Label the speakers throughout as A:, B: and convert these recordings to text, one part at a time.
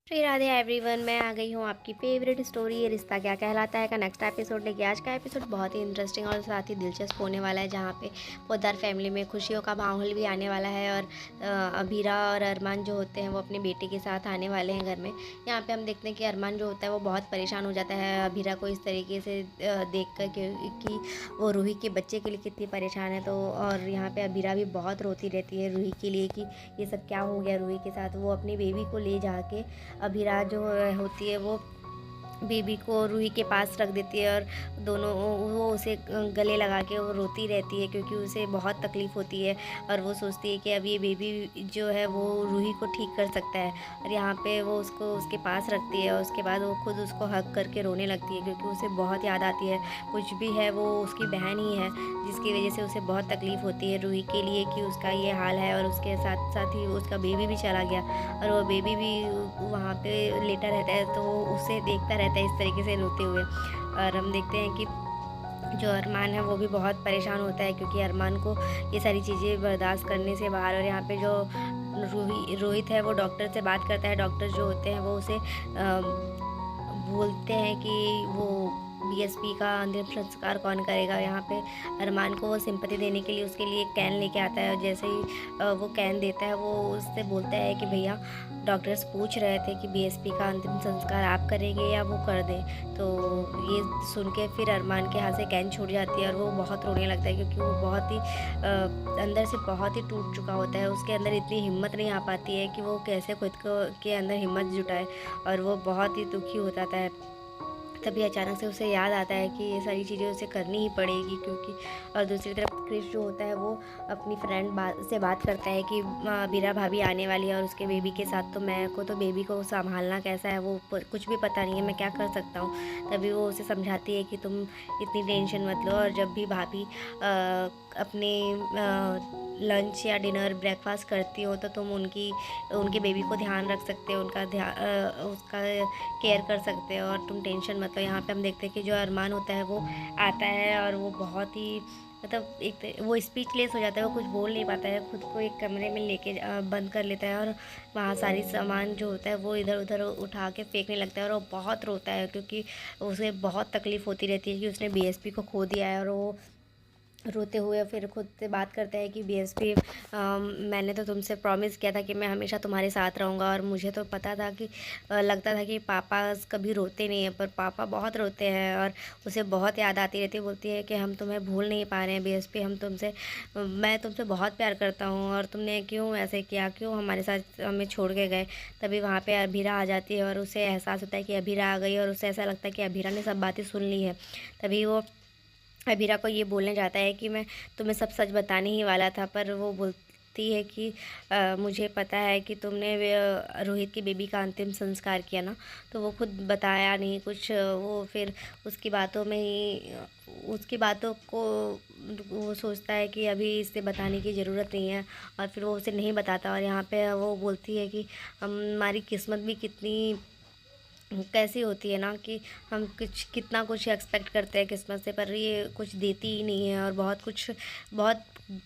A: Shri Radhe everyone, मैं आ गई हूँ आपकी फेवरेट स्टोरी ये रिश्ता क्या कहलाता है का नेक्स्ट एपिसोड लेके। आज का एपिसोड बहुत ही इंटरेस्टिंग और साथ ही दिलचस्प होने वाला है, जहाँ पे पोद्दार फैमिली में खुशियों का माहौल भी आने वाला है। और अभीरा और अरमान जो होते हैं वो अपने बेटे के साथ आने वाले हैं घर में। यहाँ पे हम देखते हैं कि अरमान जो होता है वो बहुत परेशान हो जाता है अभीरा को इस तरीके से देख कर कि वो रूही के बच्चे के लिए कितनी परेशान है। तो और यहाँ पे अभीरा भी बहुत रोती रहती है रूही के लिए कि ये सब क्या हो गया रूही के साथ। वो अपनी बेबी को ले जाके अभीरा जो होती है वो बेबी को रूही के पास रख देती है, और दोनों वो उसे गले लगा के वो रोती रहती है क्योंकि उसे बहुत तकलीफ़ होती है। और वो सोचती है कि अब ये बेबी जो है वो रूही को ठीक कर सकता है। और यहाँ पे वो उसको उसके पास रखती है और उसके बाद वो खुद उसको हग करके रोने लगती है क्योंकि उसे बहुत याद आती है। कुछ भी है वो उसकी बहन ही है, जिसकी वजह से उसे बहुत तकलीफ़ होती है रूही के लिए कि उसका ये हाल है। और उसके साथ साथ ही उसका बेबी भी चला गया और वो बेबी भी वहाँ पे लेटा रहता है, तो वो उसे देखता रहता है इस तरीके से रोते हुए। और हम देखते हैं कि जो अरमान है वो भी बहुत परेशान होता है क्योंकि अरमान को ये सारी चीज़ें बर्दाश्त करने से बाहर। और यहाँ पे जो रोहित है वो डॉक्टर से बात करता है। डॉक्टर जो होते हैं वो उसे बोलते हैं कि वो बीएसपी का अंतिम संस्कार कौन करेगा। यहाँ पे अरमान को वो सिंपैथी देने के लिए उसके लिए एक कैन लेके आता है, और जैसे ही वो कैन देता है वो उससे बोलता है कि भैया डॉक्टर्स पूछ रहे थे कि बीएसपी का अंतिम संस्कार आप करेंगे या वो कर दें। तो ये सुन के फिर अरमान के हाथ से कैन छूट जाती है और वो बहुत रोने लगता है क्योंकि वो बहुत ही अंदर से बहुत ही टूट चुका होता है। उसके अंदर इतनी हिम्मत नहीं आ पाती है कि वो कैसे खुद को के अंदर हिम्मत जुटाए, और वो बहुत ही दुखी हो जाता है। तभी अचानक से उसे याद आता है कि ये सारी चीज़ें उसे करनी ही पड़ेगी क्योंकि। और दूसरी तरफ क्रिश जो होता है वो अपनी फ्रेंड से बात करता है कि बीरा भाभी आने वाली है और उसके बेबी के साथ, तो मैं को तो बेबी को संभालना कैसा है वो कुछ भी पता नहीं है, मैं क्या कर सकता हूँ। तभी वो उसे समझाती है कि तुम इतनी टेंशन मत लो, और जब भी भाभी अपने लंच या डिनर ब्रेकफास्ट करती हो तो तुम उनके बेबी को ध्यान रख सकते हो, उनका उसका केयर कर सकते हो, और तुम टेंशन मत लो। यहाँ पे हम देखते हैं कि जो अरमान होता है वो आता है और वो बहुत ही मतलब वो स्पीचलेस हो जाता है, वो कुछ बोल नहीं पाता है। खुद को एक कमरे में लेके बंद कर लेता है और वहाँ सारी सामान जो होता है वो इधर उधर उठा के फेंकने लगता है। और वो बहुत रोता है क्योंकि उसे बहुत तकलीफ़ होती रहती है कि उसने बीएसपी को खो दिया है। और वो रोते हुए फिर खुद से बात करता है कि बीएसपी मैंने तो तुमसे प्रॉमिस किया था कि मैं हमेशा तुम्हारे साथ रहूँगा, और मुझे तो पता था कि लगता था कि पापा कभी रोते नहीं हैं, पर पापा बहुत रोते हैं और उसे बहुत याद आती रहती है। बोलती है कि हम तुम्हें भूल नहीं पा रहे हैं बीएसपी, मैं तुमसे बहुत प्यार करता हूँ, और तुमने क्यों ऐसे किया, क्यों हमारे साथ हमें छोड़ के गए। तभी वहाँ पर अभीरा आ जाती है और उसे एहसास होता है कि अभीरा आ गई, और उसे ऐसा लगता है कि अभीरा ने सब बातें सुन ली है। तभी वो अभीरा को ये बोलने जाता है कि मैं तुम्हें सब सच बताने ही वाला था, पर वो बोलती है कि मुझे पता है कि तुमने रोहित की बेबी का अंतिम संस्कार किया ना। तो वो खुद बताया नहीं कुछ, वो फिर उसकी बातों में ही उसकी बातों को वो सोचता है कि अभी इसे बताने की ज़रूरत नहीं है, और फिर वो उसे नहीं बताता। और यहाँ पे वो बोलती है कि हमारी किस्मत भी कितनी कैसी होती है ना, कि हम कुछ कितना कुछ एक्सपेक्ट करते हैं किस्मत से, पर ये कुछ देती ही नहीं है। और बहुत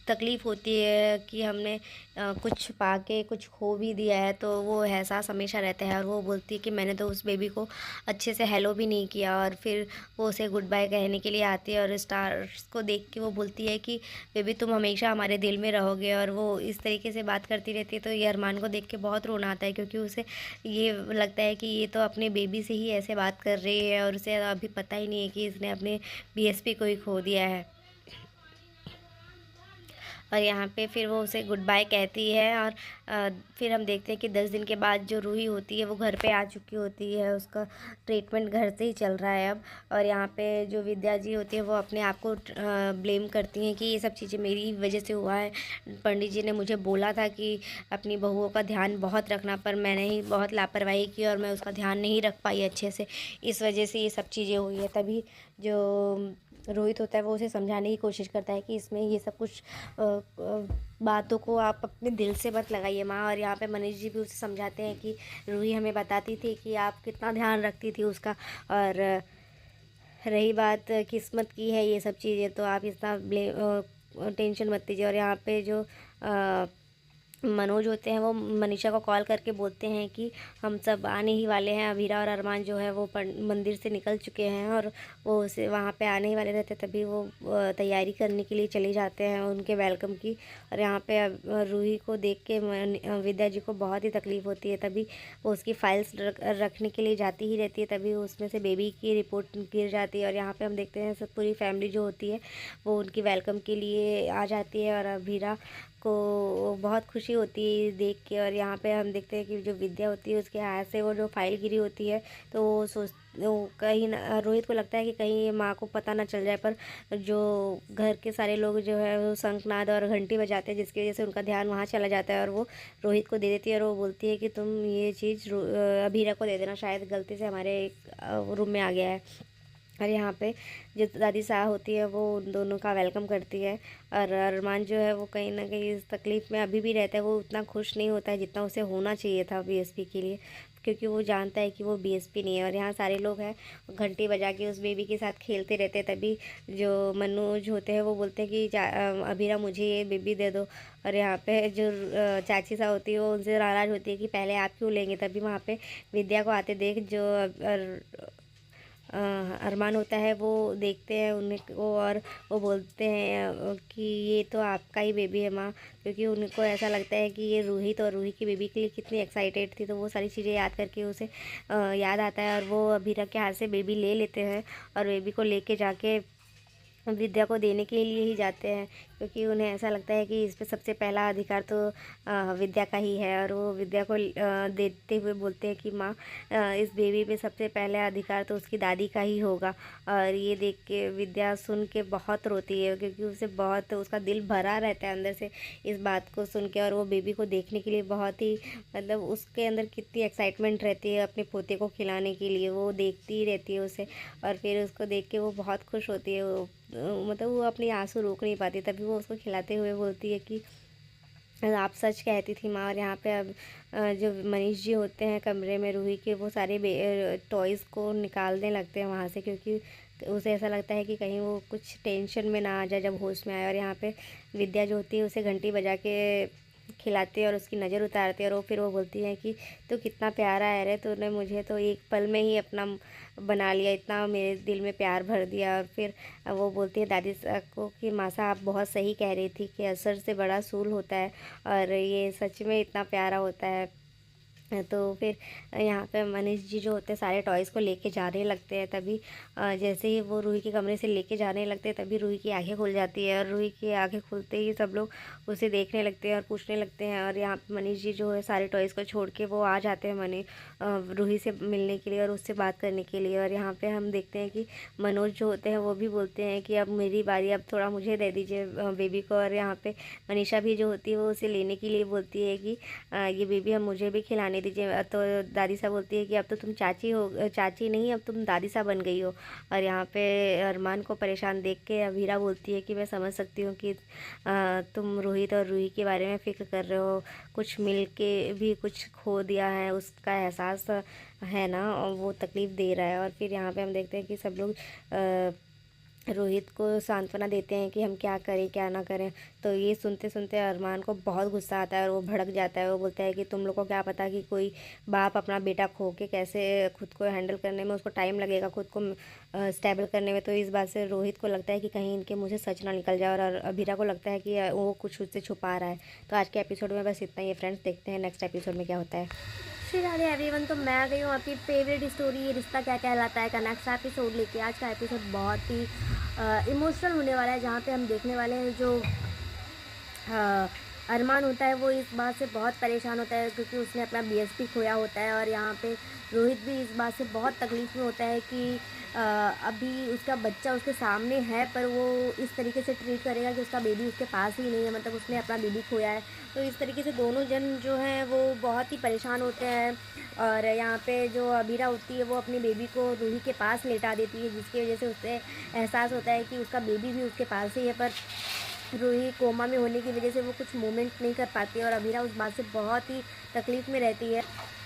A: तकलीफ़ होती है कि हमने कुछ पाके कुछ खो भी दिया है, तो वो एहसास हमेशा रहता है। और वो बोलती है कि मैंने तो उस बेबी को अच्छे से हेलो भी नहीं किया। और फिर वो उसे गुड बाय कहने के लिए आती है और स्टार्स को देख के वो बोलती है कि बेबी तुम हमेशा हमारे दिल में रहोगे। और वो इस तरीके से बात करती रहती है, तो ये अरमान को देख के बहुत रोना आता है क्योंकि उसे ये लगता है कि ये तो अपने बेबी से ही ऐसे बात कर रही है, और उसे अभी पता ही नहीं है कि इसने अपने बीएसपी को ही खो दिया है। और यहाँ पे फिर वो उसे गुड बाय कहती है। और फिर हम देखते हैं कि 10 दिन के बाद जो रूही होती है वो घर पे आ चुकी होती है, उसका ट्रीटमेंट घर से ही चल रहा है अब। और यहाँ पे जो विद्या जी होती है वो अपने आप को ब्लेम करती हैं कि ये सब चीज़ें मेरी वजह से हुआ है। पंडित जी ने मुझे बोला था कि अपनी बहुओं का ध्यान बहुत रखना, पर मैंने ही बहुत लापरवाही की और मैं उसका ध्यान नहीं रख पाई अच्छे से, इस वजह से ये सब चीज़ें हुई है। तभी जो रोहित होता है वो उसे समझाने की कोशिश करता है कि इसमें ये सब कुछ बातों को आप अपने दिल से मत लगाइए माँ। और यहाँ पे मनीष जी भी उसे समझाते हैं कि रूही हमें बताती थी कि आप कितना ध्यान रखती थी उसका, और रही बात किस्मत की है ये सब चीज़ें, तो आप इतना टेंशन मत लीजिए। और यहाँ पे जो मनोज होते हैं वो मनीषा को कॉल करके बोलते हैं कि हम सब आने ही वाले हैं। अभीरा और अरमान जो है वो मंदिर से निकल चुके हैं और वो उसे वहाँ पे आने ही वाले रहते, तभी वो तैयारी करने के लिए चले जाते हैं उनके वेलकम की। और यहाँ पे रूही को देख के विद्या जी को बहुत ही तकलीफ़ होती है, तभी वो उसकी फाइल्स रखने के लिए जाती ही रहती है, तभी उसमें से बेबी की रिपोर्ट गिर जाती है। और यहाँ पर हम देखते हैं सब पूरी फैमिली जो होती है वो उनकी वेलकम के लिए आ जाती है और अभीरा को बहुत खुशी होती है देख के। और यहाँ पे हम देखते हैं कि जो विद्या होती है उसके हाथ से वो जो फाइल गिरी होती है, तो वो कहीं ना रोहित को लगता है कि कहीं माँ को पता ना चल जाए, पर जो घर के सारे लोग जो है वो शंखनाद और घंटी बजाते हैं, जिसकी वजह से उनका ध्यान वहाँ चला जाता है और वो रोहित को दे देती है। और वो बोलती है कि तुम ये चीज़ अभीरा को दे देना, शायद गलती से हमारे रूम में आ गया है। और यहाँ पे जो दादी साह होती है वो उन दोनों का वेलकम करती है। और अरमान जो है वो कहीं ना कहीं इस तकलीफ़ में अभी भी रहता है, वो उतना खुश नहीं होता है जितना उसे होना चाहिए था बीएसपी के लिए, क्योंकि वो जानता है कि वो बीएसपी नहीं है। और यहाँ सारे लोग हैं घंटी बजा के उस बेबी के साथ खेलते रहते हैं, तभी जो मनोज होते हैं वो बोलते हैं कि अभीरा मुझे ये बेबी दे दो। और यहाँ पे जो चाची सा होती है वो उनसे नाराज़ होती है कि पहले आप क्यों लेंगे, तभी वहाँ पे विद्या को आते देख जो अरमान होता है वो देखते हैं उन्हें को, और वो बोलते हैं कि ये तो आपका ही बेबी है माँ, क्योंकि उनको ऐसा लगता है कि ये रूही तो रूही की बेबी के लिए कितनी एक्साइटेड थी। तो वो सारी चीज़ें याद करके उसे याद आता है और वो अभीरा के हाथ से बेबी ले लेते हैं और बेबी को लेके जाके विद्या को देने के लिए ही जाते हैं, क्योंकि उन्हें ऐसा लगता है कि इस पे सबसे पहला अधिकार तो विद्या का ही है। और वो विद्या को देते हुए बोलते हैं कि माँ इस बेबी पे सबसे पहला अधिकार तो उसकी दादी का ही होगा। और ये देख के विद्या सुन के बहुत रोती है, क्योंकि उसे बहुत उसका दिल भरा रहता है अंदर से इस बात को सुन के। और वो बेबी को देखने के लिए बहुत ही मतलब उसके अंदर कितनी एक्साइटमेंट रहती है अपने पोते को खिलाने के लिए, वो देखती ही रहती है उसे। और फिर उसको देख के वो बहुत खुश होती है, वो मतलब वो अपने आंसू रोक नहीं पाती, तभी वो उसको खिलाते हुए बोलती है कि आप सच कहती थी माँ। और यहाँ पे अब जो मनीष जी होते हैं कमरे में रूही के, वो सारे टॉयज़ को निकालने लगते हैं वहाँ से, क्योंकि उसे ऐसा लगता है कि कहीं वो कुछ टेंशन में ना आ जाए जब होश में आए। और यहाँ पे विद्या जो होती है उसे घंटी बजा के खिलाते हैं और उसकी नज़र उतारते हैं, और वो फिर वो बोलती है कि तो कितना प्यारा है रे, तूने मुझे तो एक पल में ही अपना बना लिया, इतना मेरे दिल में प्यार भर दिया। और फिर वो बोलती है दादी को कि मासा आप बहुत सही कह रही थी कि असर से बड़ा सूल होता है और ये सच में इतना प्यारा होता है। तो फिर यहाँ पे मनीष जी जो होते हैं सारे टॉयज़ को लेके जाने लगते हैं, तभी जैसे ही वो रूही के कमरे से लेके जाने लगते हैं तभी रूही की आंखें खुल जाती है। और रूही की आंखें खुलते ही सब लोग उसे देखने लगते हैं और पूछने लगते हैं। और यहाँ पे मनीष जी जो है सारे टॉयज़ को छोड़ के वो आ जाते हैं रूही से मिलने के लिए और उससे बात करने के लिए। और यहाँ पर हम देखते हैं कि मनोज जो होते हैं वो भी बोलते हैं कि अब मेरी बारी, अब थोड़ा मुझे दे दीजिए बेबी को। और यहाँ पर मनीषा भी जो होती है वो उसे लेने के लिए बोलती है कि ये बेबी हम मुझे भी खिलाने दीजिए। तो दादी साहब बोलती है कि अब तो तुम चाची हो, चाची नहीं अब तुम दादी साहब बन गई हो। और यहाँ पे अरमान को परेशान देख के अभीरा बोलती है कि मैं समझ सकती हूँ कि तुम रोहित और रूही के बारे में फ़िक्र कर रहे हो, कुछ मिल के भी कुछ खो दिया है उसका एहसास है ना, और वो तकलीफ़ दे रहा है। और फिर यहाँ पे हम देखते हैं कि सब लोग रोहित को सांत्वना देते हैं कि हम क्या करें क्या ना करें। तो ये सुनते सुनते अरमान को बहुत गुस्सा आता है और वो भड़क जाता है। वो बोलता है कि तुम लोग को क्या पता कि कोई बाप अपना बेटा खो के कैसे खुद को हैंडल करने में उसको टाइम लगेगा, खुद को स्टेबल करने में। तो इस बात से रोहित को लगता है कि कहीं इनके मुँह से सच ना निकल जाए, और अभीरा को लगता है कि वो कुछ उससे छुपा रहा है। तो आज के एपिसोड में बस इतना ही है फ्रेंड्स, देखते हैं नेक्स्ट एपिसोड में क्या होता है। फिर अरे एवरीवन, तो मैं आ गई हूँ आपकी फेवरेट स्टोरी ये रिश्ता क्या कहलाता है का नेक्स्ट एपिसोड लेके। आज का एपिसोड बहुत ही इमोशनल होने वाला है, जहाँ पे हम देखने वाले हैं जो अरमान होता है वो इस बात से बहुत परेशान होता है क्योंकि उसने अपना बीएसपी खोया होता है। और यहाँ पे रोहित भी इस बात से बहुत तकलीफ़ में होता है कि अभी उसका बच्चा उसके सामने है पर वो इस तरीके से ट्रीट करेगा कि उसका बेबी उसके पास ही नहीं है, मतलब उसने अपना बेबी खोया है। तो इस तरीके से दोनों जन जो हैं वो बहुत ही परेशान होते हैं। और यहाँ पे जो अबीरा होती है वो अपनी बेबी को रूही के पास लेटा देती है, जिसकी वजह से उसे एहसास होता है कि उसका बेबी भी उसके पास ही है। पर रूही कोमा में होने की वजह से वो कुछ मूवमेंट नहीं कर पाती है और अबीरा उस बात से बहुत ही तकलीफ़ में रहती है।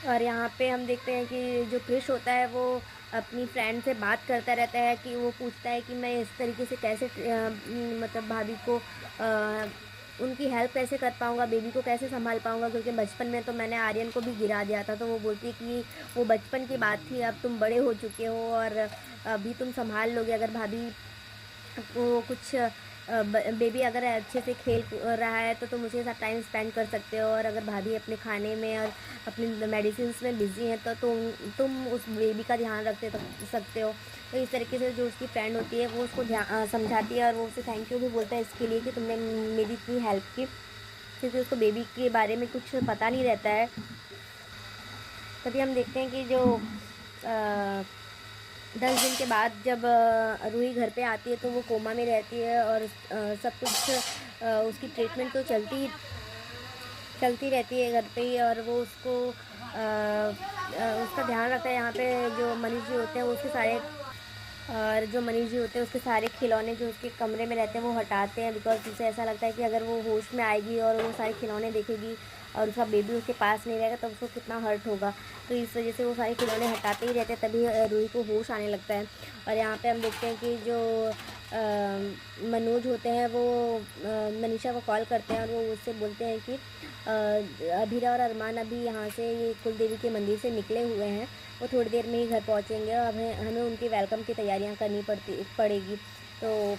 A: और यहाँ पे हम देखते हैं कि जो क्रिश होता है वो अपनी फ्रेंड से बात करता रहता है कि वो पूछता है कि मैं इस तरीके से कैसे मतलब भाभी को उनकी हेल्प कैसे कर पाऊँगा, बेबी को कैसे सँभाल पाऊँगा, क्योंकि बचपन में तो मैंने आर्यन को भी गिरा दिया था। तो वो बोलती है कि वो बचपन की बात थी, अब तुम बड़े हो चुके हो और अभी तुम सँभाल लोगे। अगर भाभी वो कुछ बेबी अगर अच्छे से खेल रहा है तो तुम उसके साथ टाइम स्पेंड कर सकते हो, और अगर भाभी अपने खाने में और अपनी मेडिसिन्स में बिज़ी हैं तो तुम उस बेबी का ध्यान रखते तो सकते हो। तो इस तरीके से जो उसकी फ्रेंड होती है वो उसको समझाती है, और वो उसे थैंक यू भी बोलता है इसके लिए कि तुमने मेरी इतनी हेल्प की, क्योंकि उसको बेबी के बारे में कुछ पता नहीं रहता है। तभी हम देखते हैं कि जो 10 दिन के बाद जब रूही घर पे आती है तो वो कोमा में रहती है, और सब कुछ उसकी ट्रीटमेंट तो चलती रहती है घर पे ही, और वो उसका ध्यान रखता है। यहाँ पे जो मनीष जी होते हैं वो उसके सारे और जो मनीष जी होते हैं उसके सारे खिलौने जो उसके कमरे में रहते हैं वो हटाते हैं, बिकॉज उसे ऐसा लगता है कि अगर वो होश में आएगी और वो सारे खिलौने देखेगी और उसका बेबी उसके पास नहीं रहेगा तब उसको कितना हर्ट होगा। तो इस वजह से वो सारे खिलौने हटाते ही रहते हैं, तभी रूही को होश आने लगता है। और यहाँ पे हम देखते हैं कि जो मनोज होते हैं वो मनीषा को कॉल करते हैं और वो उससे बोलते हैं कि अभीरा और अरमान अभी यहाँ से ये कुलदेवी के मंदिर से निकले हुए हैं, वो थोड़ी देर में ही घर पहुँचेंगे और हमें उनकी वेलकम की तैयारियाँ करनी पड़ेगी। तो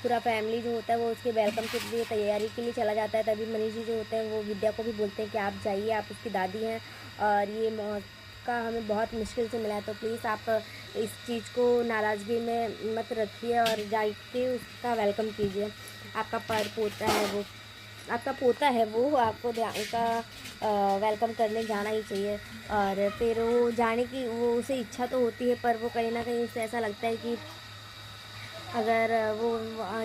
A: पूरा फैमिली जो होता है वो उसके वेलकम के लिए तैयारी के लिए चला जाता है। तभी मनीष जी जो होते हैं वो विद्या को भी बोलते हैं कि आप जाइए, आप उसकी दादी हैं और ये मौका हमें बहुत मुश्किल से मिला है, तो प्लीज़ आप इस चीज़ को नाराज़गी में मत रखिए और जाके उसका वेलकम कीजिए। आपका पोता है वो, आपका पोता है वो, आपको ध्यान का वेलकम करने जाना ही चाहिए। और फिर वो जाने की वो उसे इच्छा तो होती है, पर वो कहीं ना कहीं उसे ऐसा लगता है कि अगर वो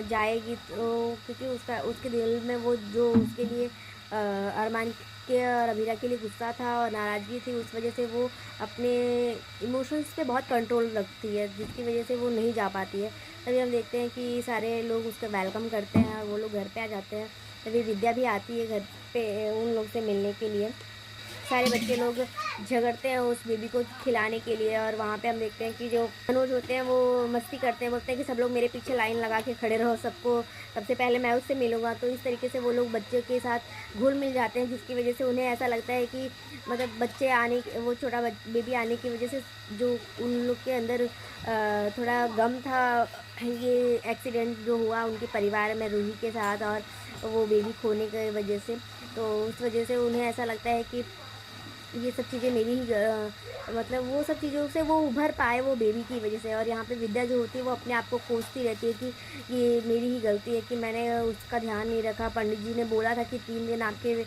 A: जाएगी तो, क्योंकि उसके दिल में वो जो उसके लिए अरमान के और अभीरा के लिए गुस्सा था और नाराज़गी थी, उस वजह से वो अपने इमोशंस पे बहुत कंट्रोल रखती है, जिसकी वजह से वो नहीं जा पाती है। तभी हम देखते हैं कि सारे लोग उसका वेलकम करते हैं और वो लोग घर पे आ जाते हैं। तभी विद्या भी आती है घर पे उन लोग से मिलने के लिए। सारे बच्चे लोग झगड़ते हैं उस बेबी को खिलाने के लिए, और वहाँ पे हम देखते हैं कि जो मनोज होते हैं वो मस्ती करते हैं, बोलते हैं कि सब लोग मेरे पीछे लाइन लगा के खड़े रहो, सबको सबसे पहले मैं उससे मिलूंगा। तो इस तरीके से वो लोग बच्चों के साथ घुल मिल जाते हैं, जिसकी वजह से उन्हें ऐसा लगता है कि मतलब बच्चे आने वो छोटा बेबी आने की वजह से जो उन लोग के अंदर थोड़ा गम था, ये एक्सीडेंट जो हुआ उनके परिवार में रूही के साथ और वो बेबी खोने की वजह से, तो उस वजह से उन्हें ऐसा लगता है कि ये सब चीज़ें मेरी ही मतलब वो सब चीज़ों से वो उभर पाए वो बेबी की वजह से। और यहाँ पे विद्या जो होती है वो अपने आप को कोसती रहती है कि ये मेरी ही गलती है कि मैंने उसका ध्यान नहीं रखा। पंडित जी ने बोला था कि 3 दिन आपके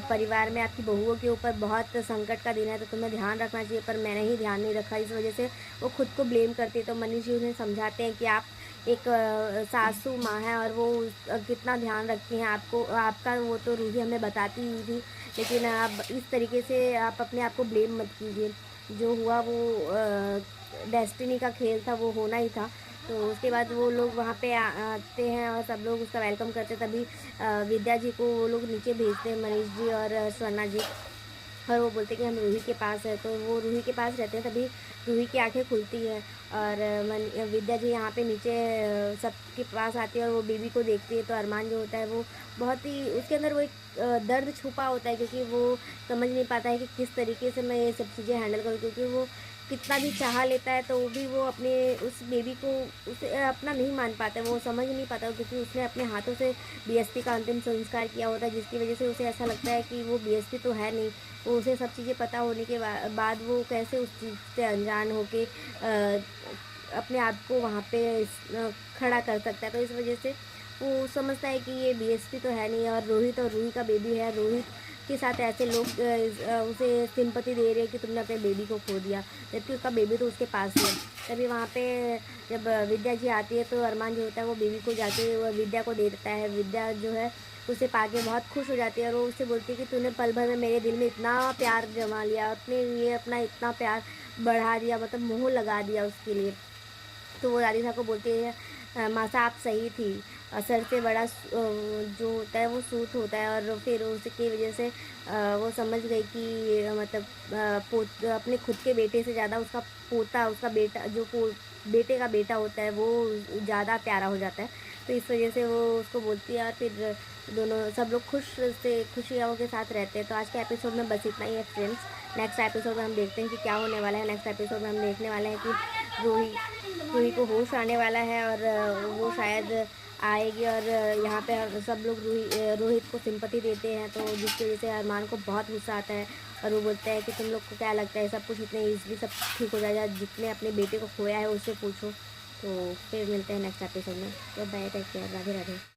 A: परिवार में आपकी बहुओं के ऊपर बहुत संकट का दिन है, तो तुम्हें ध्यान रखना चाहिए, पर मैंने ही ध्यान नहीं रखा, इस वजह से वो खुद को ब्लेम करती है। तो मनीष जी उन्हें समझाते हैं कि आप एक सासू माँ है और वो कितना ध्यान रखती हैं आपको, आपका वो तो रूही हमें बताती ही थी, लेकिन आप इस तरीके से आप अपने आप को ब्लेम मत कीजिए। जो हुआ वो डेस्टिनी का खेल था, वो होना ही था। तो उसके बाद वो लोग वहाँ पे आते हैं और सब लोग उसका वेलकम करते हैं। तभी विद्या जी को वो लोग नीचे भेजते हैं, मनीष जी और स्वर्णा जी, और वो बोलते हैं कि हम रूही के पास है। तो वो रूही के पास रहते हैं, तभी रूही की आंखें खुलती हैं और विद्या जी यहाँ पे नीचे सबके पास आती है और वो बेबी को देखती है। तो अरमान जो होता है वो बहुत ही उसके अंदर वो एक दर्द छुपा होता है, क्योंकि वो समझ नहीं पाता है कि किस तरीके से मैं ये सब चीज़ें हैंडल करूँ, क्योंकि वो कितना भी चाह लेता है तो भी वो अपने उस बेबी को उसे अपना नहीं मान पाता, वो समझ नहीं पाता, क्योंकि उसने अपने हाथों से बीएसपी का अंतिम संस्कार किया होता है, जिसकी वजह से उसे ऐसा लगता है कि वो बीएसपी तो है नहीं। वो उसे सब चीज़ें पता होने के बाद वो कैसे उस चीज़ से अनजान होके अपने आप को वहाँ पे खड़ा कर सकता है। तो इस वजह से वो समझता है कि ये बीएसपी तो है नहीं, और रोहित और रूही का बेबी है। रोहित के साथ ऐसे लोग उसे सिंपत्ति दे रहे हैं कि तुमने अपने बेबी को खो दिया, जबकि उसका बेबी तो उसके पास ही है। तभी वहाँ पे जब विद्या जी आती है तो अरमान जो होता है वो बेबी को जाके वो विद्या को दे देता है। विद्या जो है उसे पाके बहुत खुश हो जाती है और वो उससे बोलती है कि तूने पल भर में मेरे दिल में इतना प्यार जमा लिया, अपने लिए अपना इतना प्यार बढ़ा दिया, मतलब मोह लगा दिया उसके लिए। तो वो दादी साहब को बोलती है मासा आप सही थी, सर से बड़ा जो होता है वो सूट होता है। और फिर उसकी वजह से वो समझ गई कि मतलब अपने खुद के बेटे से ज़्यादा उसका पोता, उसका बेटा जो बेटे का बेटा होता है वो ज़्यादा प्यारा हो जाता है। तो इस वजह से वो उसको बोलती है, और फिर दोनों सब लोग खुशियों के साथ रहते हैं। तो आज के एपिसोड में बस इतना ही है फ्रेंड्स। नेक्स्ट एपिसोड में हम देखते हैं कि क्या होने वाला है। नेक्स्ट एपिसोड में हम देखने वाले हैं कि रूही रूही को होश आने वाला है और वो शायद आएगी, और यहाँ पे सब लोग रोहित को सिंपैथी देते हैं, तो जिसकी वजह से अरमान को बहुत गुस्सा आता है और वो बोलता है कि तुम लोग को क्या लगता है सब कुछ इतने ईजिली सब ठीक हो जाएगा, जितने अपने बेटे को खोया है उससे पूछो। तो फिर मिलते हैं नेक्स्ट एपिसोड में। तो bye, take care, Radhe Radhe.